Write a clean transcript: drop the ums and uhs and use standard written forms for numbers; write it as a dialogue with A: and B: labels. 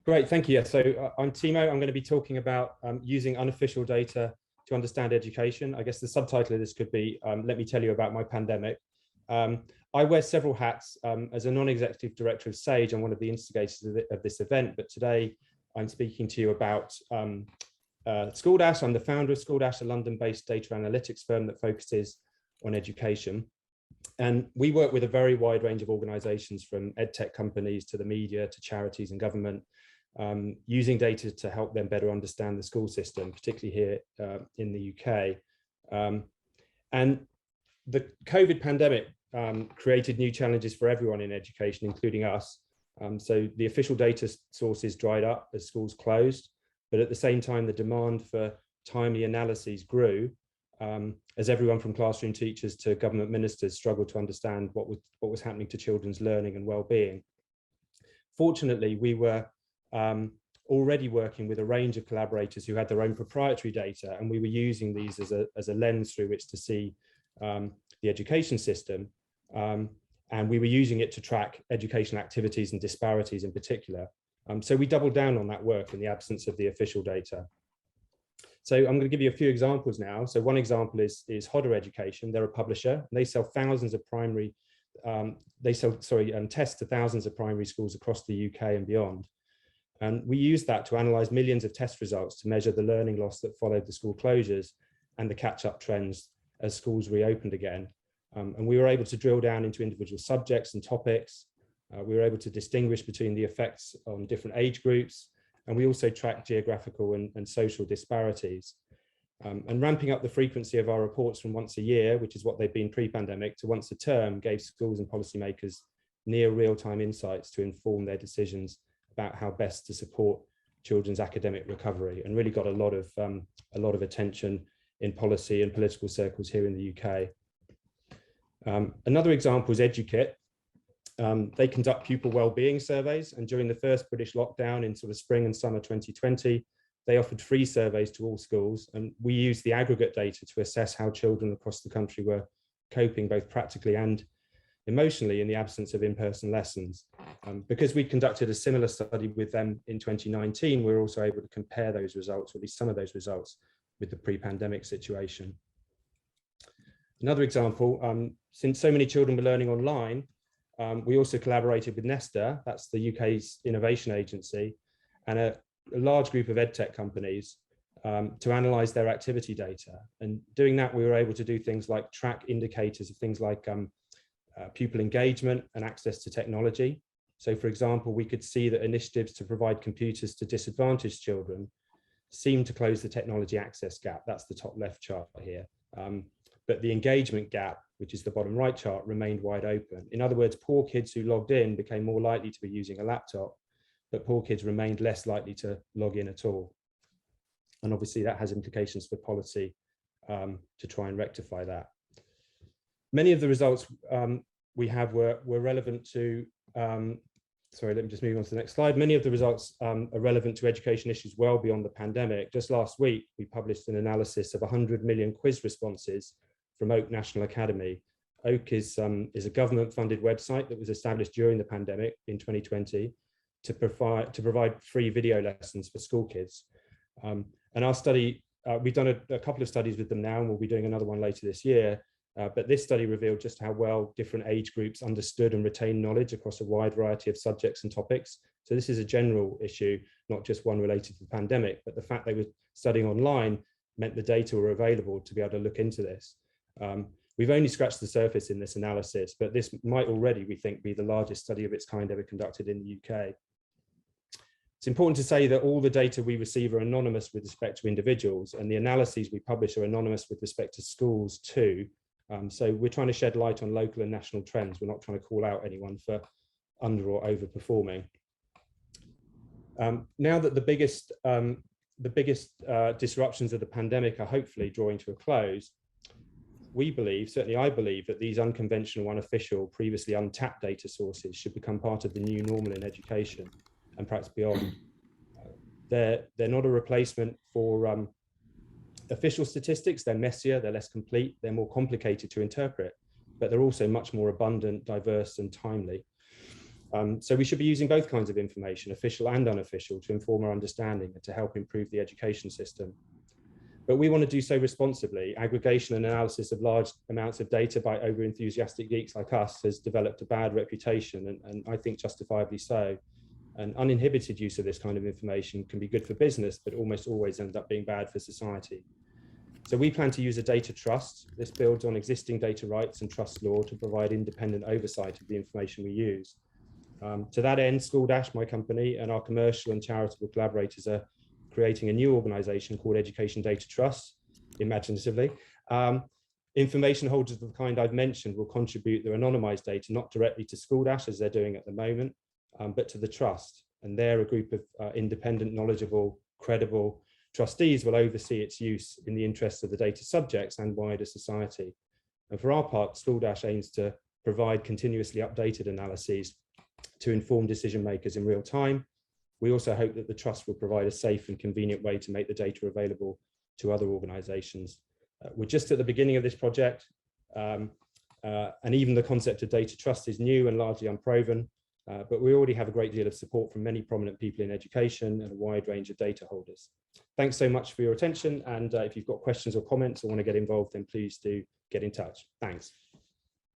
A: Great, thank you. Yeah, so I'm Timo. I'm going to be talking about using unofficial data to understand education. I guess the subtitle of this could be, let me tell you about my pandemic. I wear several hats. As a non-executive director of SAGE, I'm one of the instigators of this event, but today I'm speaking to you about SchoolDash. I'm the founder of SchoolDash, a London-based data analytics firm that focuses on education. And we work with a very wide range of organizations, from EdTech companies to the media to charities and government, using data to help them better understand the school system, particularly here in the UK. And the COVID pandemic created new challenges for everyone in education, including us. So the official data sources dried up as schools closed, but at the same time, the demand for timely analyses grew as everyone from classroom teachers to government ministers struggled to understand what was happening to children's learning and well-being. Fortunately, we were already working with a range of collaborators who had their own proprietary data, and we were using these as a lens through which to see the education system. And we were using it to track educational activities and disparities in particular. So we doubled down on that work in the absence of the official data. So I'm going to give you a few examples now. So one example is Hodder Education. They're a publisher, and they sell thousands of primary, tests to thousands of primary schools across the UK and beyond. And we used that to analyze millions of test results to measure the learning loss that followed the school closures and the catch-up trends as schools reopened again. And we were able to drill down into individual subjects and topics. We were able to distinguish between the effects on different age groups, and we also tracked geographical and social disparities. And ramping up the frequency of our reports from once a year, which is what they've been pre-pandemic, to once a term, gave schools and policymakers near real-time insights to inform their decisions about how best to support children's academic recovery, and really got a lot of attention in policy and political circles here in the UK. Another example is Edukit. They conduct pupil wellbeing surveys, and during the first British lockdown in sort of spring and summer 2020, they offered free surveys to all schools, and we used the aggregate data to assess how children across the country were coping both practically and emotionally in the absence of in-person lessons. Because we conducted a similar study with them in 2019, we were also able to compare those results, or at least some of those results, with the pre-pandemic situation. Another example, since so many children were learning online, we also collaborated with Nesta, that's the UK's innovation agency, and a large group of EdTech companies to analyse their activity data. And doing that, we were able to do things like track indicators of things like pupil engagement and access to technology. So for example, we could see that initiatives to provide computers to disadvantaged children seem to close the technology access gap. That's the top left chart here. But the engagement gap, which is the bottom right chart, remained wide open. In other words, poor kids who logged in became more likely to be using a laptop, but poor kids remained less likely to log in at all. And obviously that has implications for policy to try and rectify that. Many of the results we have were relevant to, sorry, let me just move on to the next slide. Many of the results are relevant to education issues well beyond the pandemic. Just last week, we published an analysis of 100 million quiz responses from Oak National Academy. Oak is a government-funded website that was established during the pandemic in 2020 to provide free video lessons for school kids. And our study, we've done a couple of studies with them now, and we'll be doing another one later this year. But this study revealed just how well different age groups understood and retained knowledge across a wide variety of subjects and topics. So this is a general issue, not just one related to the pandemic, but the fact they were studying online meant the data were available to be able to look into this. We've only scratched the surface in this analysis, but this might already, we think, be the largest study of its kind ever conducted in the UK. It's important to say that all the data we receive are anonymous with respect to individuals, and the analyses we publish are anonymous with respect to schools too. So we're trying to shed light on local and national trends. We're not trying to call out anyone for under or overperforming. Now that the biggest disruptions of the pandemic are hopefully drawing to a close, we believe, certainly I believe, that these unconventional, unofficial, previously untapped data sources should become part of the new normal in education and perhaps beyond. They're not a replacement for official statistics. They're messier, they're less complete, they're more complicated to interpret, but they're also much more abundant, diverse, and timely. So we should be using both kinds of information, official and unofficial, to inform our understanding and to help improve the education system. But we want to do so responsibly. Aggregation and analysis of large amounts of data by over-enthusiastic geeks like us has developed a bad reputation, and I think justifiably so. And uninhibited use of this kind of information can be good for business, but almost always ends up being bad for society. So we plan to use a data trust. This builds on existing data rights and trust law to provide independent oversight of the information we use. To that end, SchoolDash, my company, and our commercial and charitable collaborators are creating a new organization called Education Data Trust, imaginatively. Information holders of the kind I've mentioned will contribute their anonymized data, not directly to SchoolDash as they're doing at the moment, but to the trust. And they're a group of independent, knowledgeable, credible trustees will oversee its use in the interests of the data subjects and wider society. And for our part, SchoolDash aims to provide continuously updated analyses to inform decision makers in real time. We also hope that the trust will provide a safe and convenient way to make the data available to other organizations. We're just at the beginning of this project, and even the concept of data trust is new and largely unproven, but we already have a great deal of support from many prominent people in education and a wide range of data holders. Thanks so much for your attention, and if you've got questions or comments or want to get involved, then please do get in touch. Thanks.